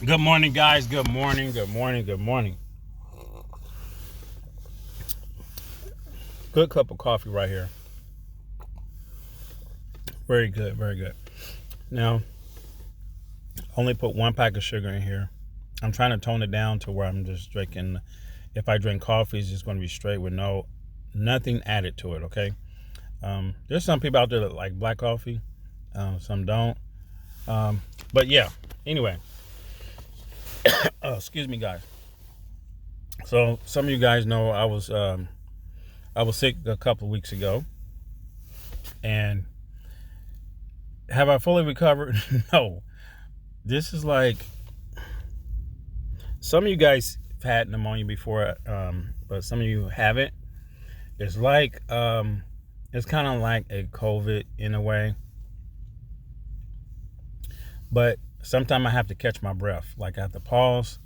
Good morning, guys. Good morning. Good morning. Good morning. Good cup of coffee right here. Very good. Very good. Now, only put one pack of sugar in here. I'm trying to tone it down to where I'm just drinking. If I drink coffee, it's just going to be straight with nothing added to it. Okay. There's some people out there that like black coffee. Some don't. But yeah. Anyway. Excuse me, guys. So some of you guys know I was sick a couple of weeks ago, and have I fully recovered? No. This is like, some of you guys have had pneumonia before, but some of you haven't. It's like, it's kind of like a COVID in a way, but sometimes I have to catch my breath. Like I have to pause,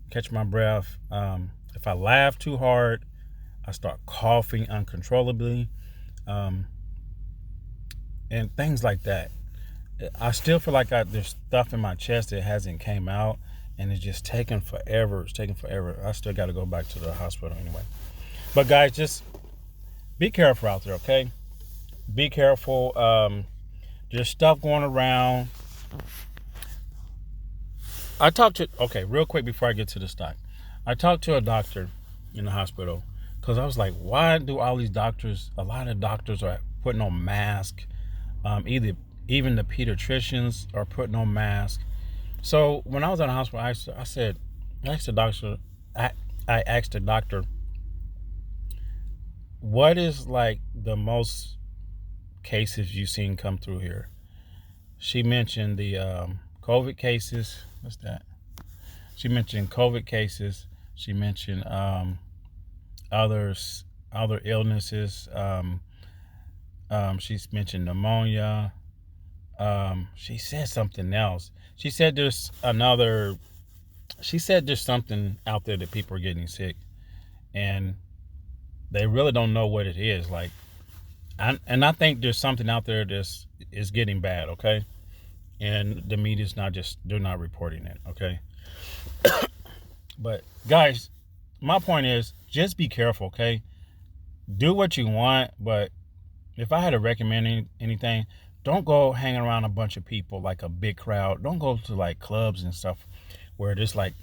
catch my breath. If I laugh too hard, I start coughing uncontrollably, and things like that. I still feel like there's stuff in my chest that hasn't came out, and it's just taking forever. It's taking forever. I still got to go back to the hospital anyway. But guys, just be careful out there, okay? Be careful. There's stuff going around. Okay, real quick before I get to the stock. I talked to a doctor in the hospital because I was like, why do a lot of doctors are putting on masks? Even the pediatricians are putting on masks. So when I was in the hospital, I asked the doctor, what is like the most cases you've seen come through here? She mentioned the COVID cases. What's that? She mentioned COVID cases. She mentioned other illnesses. She's mentioned pneumonia. She said something else. She said there's something out there that people are getting sick, and they really don't know what it is. Like, I think there's something out there that's is getting bad. Okay, and the media's they're not reporting it. Okay, but guys, my point is just be careful. Okay, do what you want, but if I had to recommend anything, don't go hanging around a bunch of people, like a big crowd. Don't go to like clubs and stuff where there's like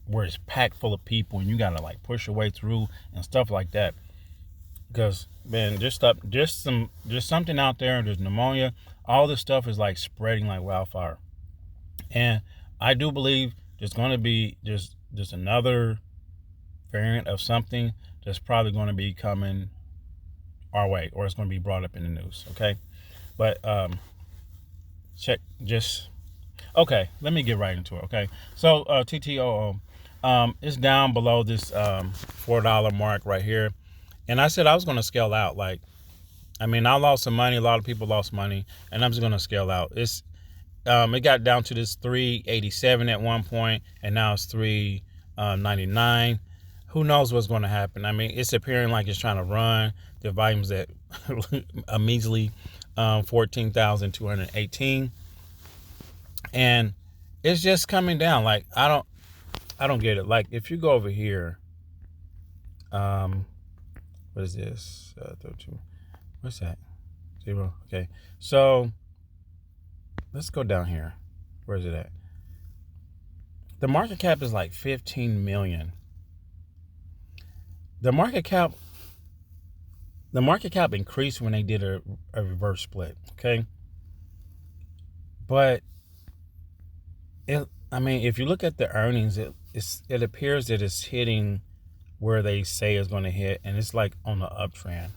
where it's packed full of people and you gotta like push your way through and stuff like that. Because man, there's something out there. There's pneumonia. All this stuff is like spreading like wildfire, and I do believe there's going to be just another variant of something that's probably going to be coming our way, or it's going to be brought up in the news. Okay. But okay, let me get right into it. Okay, so TTOO, it's down below this $4 mark right here, and I said I was going to scale out. Like, I mean, I lost some money. A lot of people lost money, and I'm just going to scale out. It got down to this 387 at one point, and now it's 399. Who knows what's going to happen? I mean, it's appearing like it's trying to run. The volume's at a measly 14,218, and it's just coming down. Like, I don't get it. Like, if you go over here, what is this? 32. What's that? 0. Okay, so let's go down here. Where is it at? The market cap is like 15 million. The market cap increased when they did a reverse split, okay? But if you look at the earnings, it appears that it's hitting where they say it's going to hit, and it's like on the uptrend.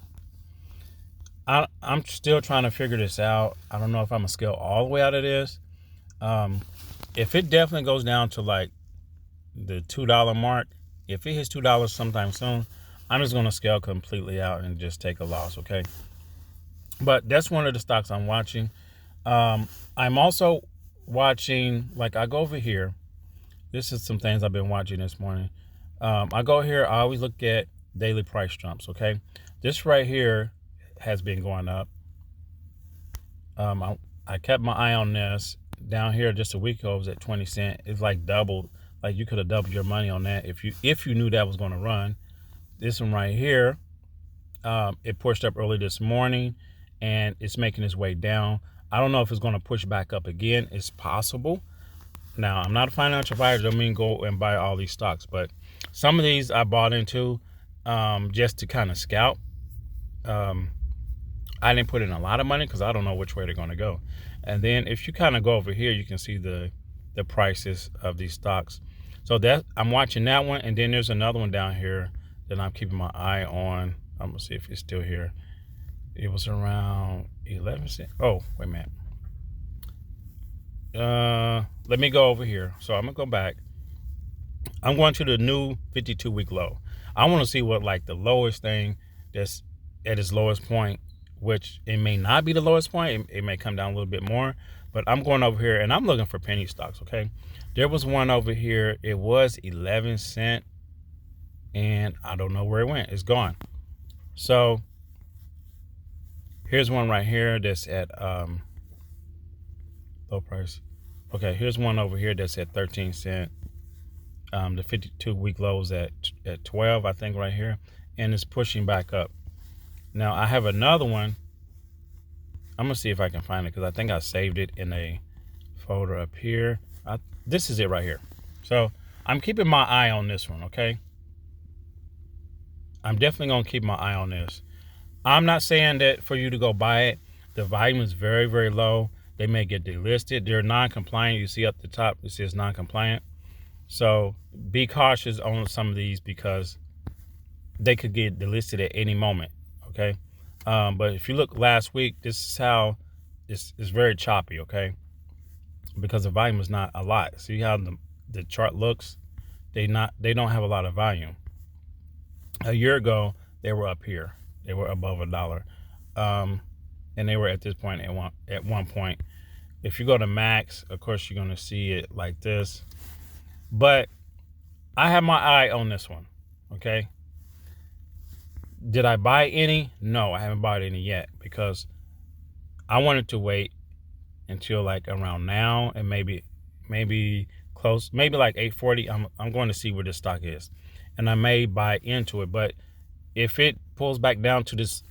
I'm still trying to figure this out. I don't know if I'm gonna scale all the way out of this. If it definitely goes down to like the $2 mark, if it hits $2 sometime soon, I'm just going to scale completely out and just take a loss, okay? But that's one of the stocks I'm watching. I'm also watching, like, I go over here. This is some things I've been watching this morning. I go here. I always look at daily price jumps, okay? This right here has been going up. I kept my eye on this. down here just a week ago was at 20 cents. It's like doubled. Like you could have doubled your money on that if you knew that was going to run. This one right here, it pushed up early this morning and it's making its way down. I don't know if it's going to push back up again. It's possible. Now, I'm not a financial advisor. I don't mean go and buy all these stocks, but some of these I bought into just to kind of scout. I didn't put in a lot of money because I don't know which way they're going to go. And then if you kind of go over here, you can see the prices of these stocks. So that I'm watching that one, and then there's another one down here that I'm keeping my eye on. I'm gonna see if it's still here. It was around 11 cents. Oh, wait a minute. Let me go over here. So I'm gonna go back. I'm going to the new 52-week low. I want to see what like the lowest thing that's at its lowest point, which it may not be the lowest point. It may come down a little bit more, but I'm going over here and I'm looking for penny stocks. Okay. There was one over here. It was 11 cents and I don't know where it went. It's gone. So here's one right here that's at low price. Okay, here's one over here that's at 13 cents. The 52-week low is at 12, I think, right here, and it's pushing back up. Now I have another one. I'm gonna see if I can find it because I think I saved it in a folder up here. This is it right here. So I'm keeping my eye on this one. Okay, I'm definitely gonna keep my eye on this. I'm not saying that for you to go buy it. The volume is very, very low. They may get delisted. They're non-compliant. You see up the top, it says non-compliant. So be cautious on some of these because they could get delisted at any moment. Okay. But if you look last week, this is how it's very choppy. Okay. Because the volume is not a lot. See how the chart looks? They don't have a lot of volume. A year ago, they were up here. They were above $1. And they were at this point at one point. If you go to max, of course, you're going to see it like this. But I have my eye on this one. Okay. Did I buy any? No, I haven't bought any yet because I wanted to wait until like around now and maybe close, maybe like 8:40. I'm going to see where this stock is, and I may buy into it. But if it pulls back down to this,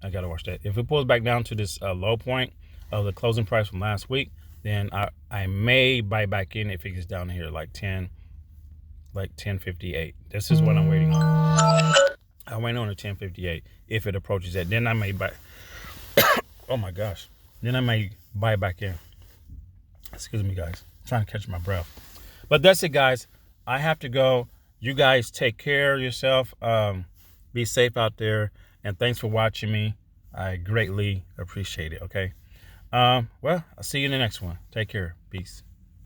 I gotta watch that. If it pulls back down to this low point of the closing price from last week, then I may buy back in if it gets down here like 10.58. This is what I'm waiting on. I wait on a 10.58. If it approaches that, then I may buy. Oh my gosh. Then I may buy back in. Excuse me, guys. I'm trying to catch my breath. But that's it, guys. I have to go. You guys take care of yourself. Be safe out there. And thanks for watching me. I greatly appreciate it. Okay. Well, I'll see you in the next one. Take care. Peace.